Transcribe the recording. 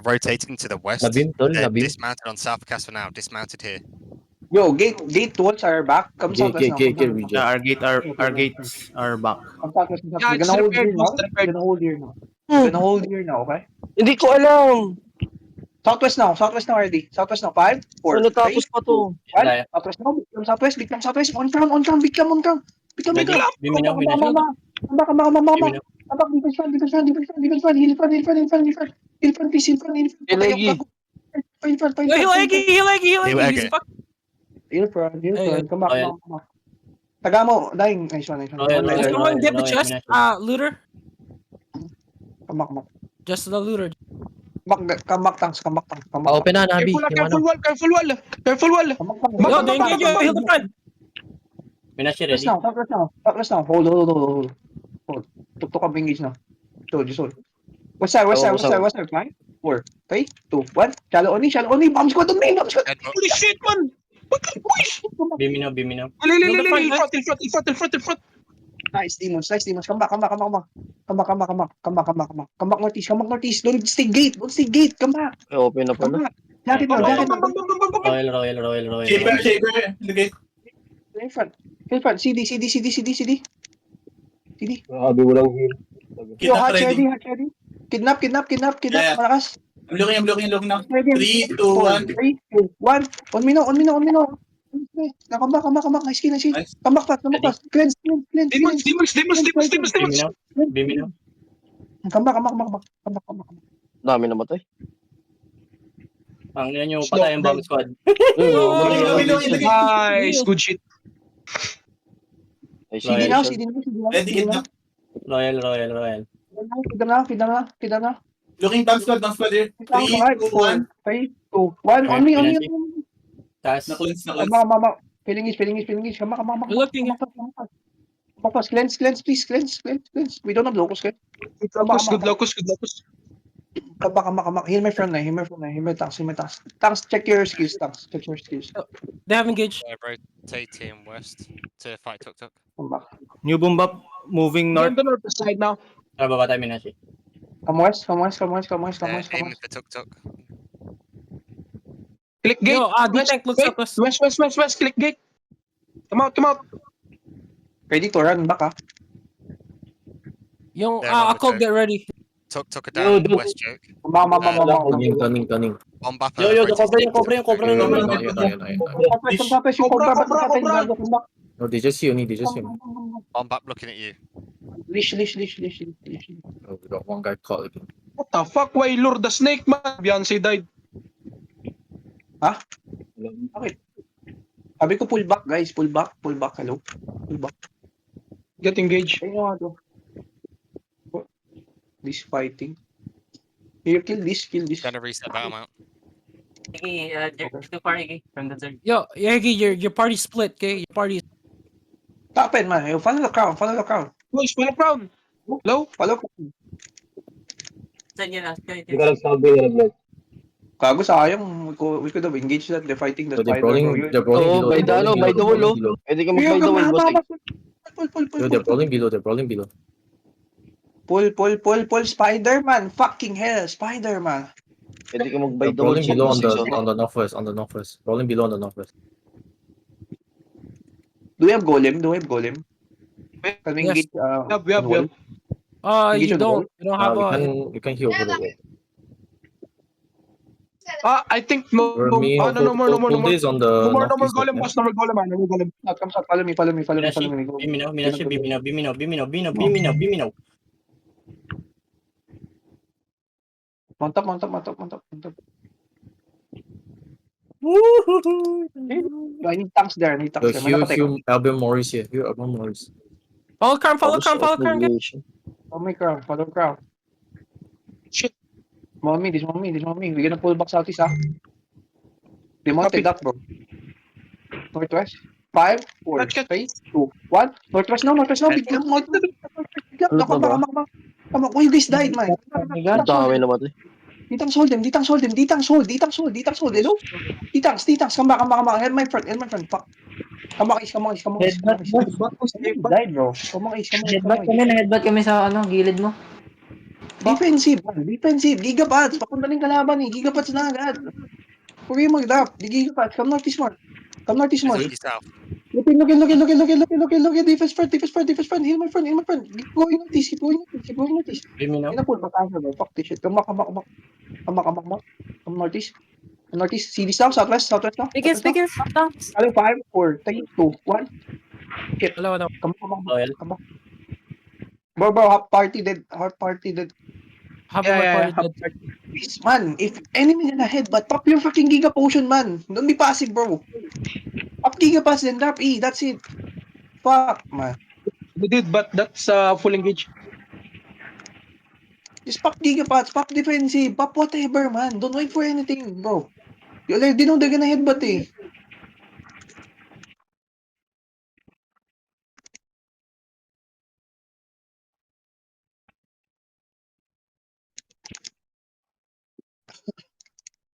Rotating to the west. Labim, tol, They're labim. dismounted on South Castle now. Dismounted here. Yo, gate walls are back. Come southwest now. Get Come region. Our gates are back. southwest. Yeah, We're it's gonna hold repaired, here now. boss, We're gonna hold here now. We're gonna hold here now, okay? Hindi ko alam. Southwest now, RD. Southwest now, 5, 4, Ano tapos pa to? 1. Southwest now, big cam southwest. On crown, big cam. Big cam. Biminaw. Come back, defense front. Hill front, please, hill front. Ilagi. Hill front. Heal Eggy. He's fuck. Hill front. Come back. Tagamo, dying. Nice one. Someone get the chest, looter. Come back. Just the looter. Come back, tanks. Open na, Nabi. Careful wall. Yo, they engage you. Heal the front. Minashi ready. Southwest now. Hold. Tuktok up engage now. Just hold. West side. 5, 4, 3, 2, 1. Shallow only. Bomb squad on main. Headbutt. Holy shit, man. What the push? Biminaw. In front. Nice demons. Come back. Come back northeast. Don't stay gate. Come back. Ay, open na pala. Jacket now. Royal. Shaper. Lagay. Hill front. CD. Sabi mo lang heal. Yo, Kidnap hatch ready. ready. Kidnap. Yeah. Malakas. I'm looking now. Ready. 3, 2, 1. 3, 2, 1. On me now. Come back. Nice kill. Nice. Come back fast. Cleanse. Demons. Biminaw. Come back. Dami namatay. Ang nyo patay ang bomb squad. Nice. Good shit. Ay, CD sige. now. Ready, kidnap. Royal. Kita na. Looking bomb squad here. 3, 2, 1. 3, 2, 1. On me. Tas. Na-cleanse. Mama. Feeling is. Come back. Looking. Cleanse, please. Cleanse. We don't have locals, okay? Good locus. Come back. Heal my friend. Heal my tanks. Tanks, check your skills. They have engaged. Rotating west to fight Tuk Tuk. Come back. New boom bap moving North. north. On the north side now. Tara baba tayo Minashi. Come west. Aiming for Tuk Tuk. Click gate. Yo, D-tank looks up us. West. Click gate. Come out. Ready to run back, ah. Yung, They're not Akog, get ready. Tuk Tuk are down. Yo, West joke. Mama. Cunning. Bomb bap. Yo, cobra yung. Cobra. No, they just see you. Bomb bap looking at you. Leash. Oh, we got one guy caught again. What the fuck? Why lure the snake, man? Beyonce died. Sabi ko pull back, guys. Pull back. Hello. Pull back. Get engaged. Ayun nga to. This fighting. Here, kill this. Gonna reset that amount. Too far from the zone. Yo, Yegi, your party split, okay? Your party. Tapen, man. Follow the crown. Push, follow crown. Low. Follow. Hindi ka nagsabi na nag-light. Kago sayang. We could have engaged that. They're fighting the So they're spider. brawling below. by the wall, oh. Pwede ka mag-by the wall, boss. Pull. Yo, they're brawling below. Pull. Spider-Man. Fucking hell. Spider-Man. Pwede ka mag-by They're the wall. brawling below Position. on the northwest. Brawling below on the northwest. Do we have golem? Can we Yes. engage? We have. Engage You on the wall? don't have You can heal over the wall. I think no Me, more. pull this on the No more northeast golem, left. boss. No more golem, man. No more golem. Come start. Follow me. Minashi. Biminaw. Mount up. I need tanks there. May nakatake. Hugh Alvin Morris here. Follow crown. Obligation. Follow crown. Shit. Mommy. We're gonna pull back southeast, ah. Demonted that, bro. Northwest. 5, 4, 3, 2, 1. Northwest now. Bigla. Come back. Oh, you guys died, man. Ang dami namatay. Ditang hold them. Hello? Ditang. Come back. Help my friend. Fuck. Come on, Ace. Headbutt, Died, bro. Come on, Ace. Headbutt kami sa gilid mo. Defensive, man. Defensive. Gigapads. Papunta ng kalaban eh. Gigapads na agad. Huwag kayo mag-drop. Di gigapads. Come northeast more. Come northeast more. East south. Look in. Defense front. Heal my friend. Keep going northeast. Keep going northeast. Criminal. Ina pull back answer, bro. Fuck this shit. Come back. Come northeast. CD southwest now. Biggest, bounce. Aling 5, 4, 3, 2, 1. Shit. Wala. Come Loyal. back. Bro, half party dead. Habang Yeah. Please, man, if enemy na headbutt, pop your fucking Giga Potion, man. Don't be passive, bro. Pop Giga Pass, then drop E. That's it. Fuck, man. They did, but that's full engage. Just pop Giga Pass, pop defensive, pop whatever, man. Don't wait for anything, bro. You already know they're gonna headbutt, eh.